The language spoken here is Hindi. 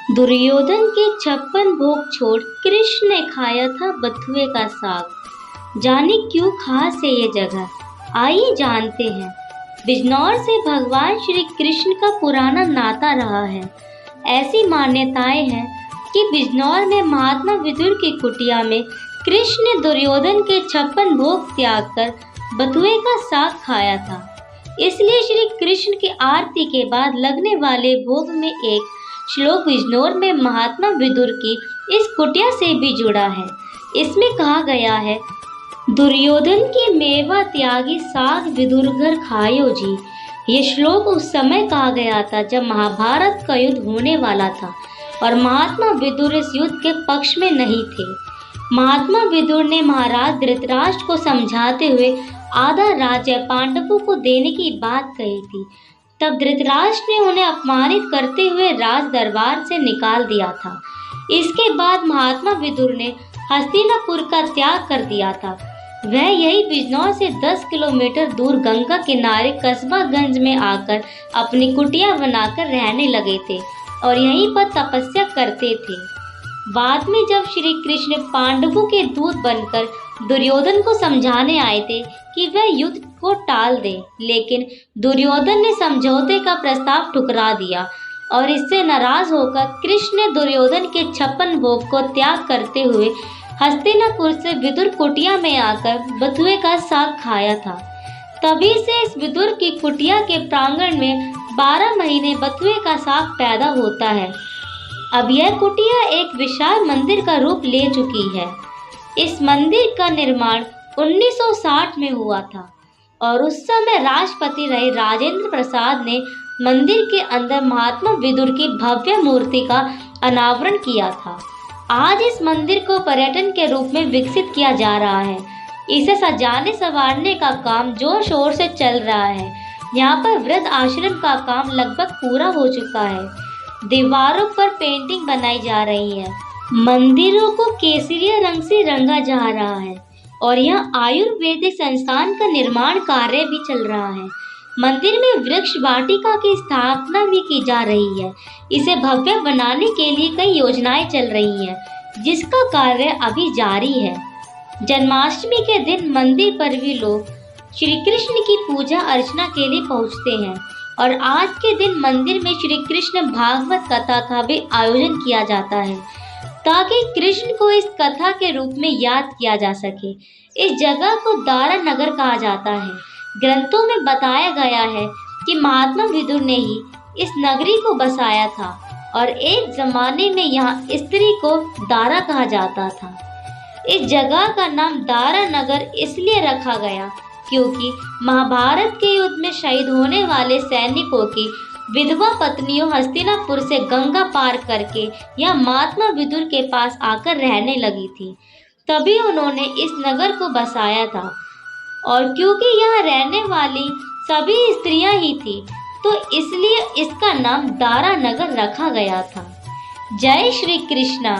दुर्योधन के 56 भोग छोड़ कृष्ण ने खाया था बथुए का साग। जाने क्यों खास है ये जगह, आइए जानते हैं। बिजनौर से भगवान श्री कृष्ण का पुराना नाता रहा है। ऐसी मान्यताएं हैं कि बिजनौर में महात्मा विदुर की कुटिया में कृष्ण ने दुर्योधन के 56 भोग त्याग कर बथुए का साग खाया था। इसलिए श्री कृष्ण की आरती के बाद लगने वाले भोग में एक श्लोक बिजनौर में महात्मा विदुर की इस कुटिया से भी जुड़ा है। इसमें कहा गया है, दुर्योधन की मेवा त्यागी साग विदुर घर खायो जी। ये श्लोक उस समय कहा गया था जब महाभारत का युद्ध होने वाला था और महात्मा विदुर इस युद्ध के पक्ष में नहीं थे। महात्मा विदुर ने महाराज धृतराष्ट्र को समझाते हुए आधा राज्य पांडवों को देने की बात कही थी। तब धृतराष्ट्र ने उन्हें अपमानित करते हुए राज दरबार से निकाल दिया था। इसके बाद महात्मा विदुर ने हस्तिनापुर का त्याग कर दिया था। वह यही बिजनौर से 10 किलोमीटर दूर गंगा किनारे कस्बागंज में आकर अपनी कुटिया बनाकर रहने लगे थे और यहीं पर तपस्या करते थे। बाद में जब श्री कृष्ण पांडवों के दूत बनकर दुर्योधन को समझाने आए थे कि वह युद्ध को टाल दे, लेकिन दुर्योधन ने समझौते का प्रस्ताव ठुकरा दिया और इससे नाराज होकर कृष्ण ने दुर्योधन के 56 भोग को त्याग करते हुए हस्तिनापुर से विदुर कुटिया में आकर बथुए का साग खाया था। तभी से इस विदुर की कुटिया के प्रांगण में 12 महीने बथुए का साग पैदा होता है। अब यह कुटिया एक विशाल मंदिर का रूप ले चुकी है। इस मंदिर का निर्माण 1960 में हुआ था और उस समय राष्ट्रपति रहे राजेंद्र प्रसाद ने मंदिर के अंदर महात्मा विदुर की भव्य मूर्ति का अनावरण किया था। आज इस मंदिर को पर्यटन के रूप में विकसित किया जा रहा है। इसे सजाने संवारने का काम जोर शोर से चल रहा है। यहाँ पर वृद्ध आश्रम का काम लगभग पूरा हो चुका है। दीवारों पर पेंटिंग बनाई जा रही है। मंदिरों को केसरिया रंग से रंगा जा रहा है और यहाँ आयुर्वेदिक संस्थान का निर्माण कार्य भी चल रहा है। मंदिर में वृक्ष वाटिका की स्थापना भी की जा रही है। इसे भव्य बनाने के लिए कई योजनाएं चल रही हैं, जिसका कार्य अभी जारी है। जन्माष्टमी के दिन मंदिर पर भी लोग श्री कृष्ण की पूजा अर्चना के लिए पहुंचते हैं और आज के दिन मंदिर में श्री कृष्ण भागवत कथा का भी आयोजन किया जाता है ताकि कृष्ण को इस कथा के रूप में याद किया जा सके। इस जगह को दारा नगर कहा जाता है। ग्रंथों में बताया गया है कि महात्मा विदुर ने ही इस नगरी को बसाया था और एक जमाने में यहाँ स्त्री को दारा कहा जाता था। इस जगह का नाम दारा नगर इसलिए रखा गया क्योंकि महाभारत के युद्ध में शहीद होने वाले सैनिकों की विधवा पत्नियों हस्तिनापुर से गंगा पार करके यह महात्मा विदुर के पास आकर रहने लगी थी। तभी उन्होंने इस नगर को बसाया था और क्योंकि यहाँ रहने वाली सभी स्त्रियां ही थी तो इसलिए इसका नाम दारा नगर रखा गया था। जय श्री कृष्णा।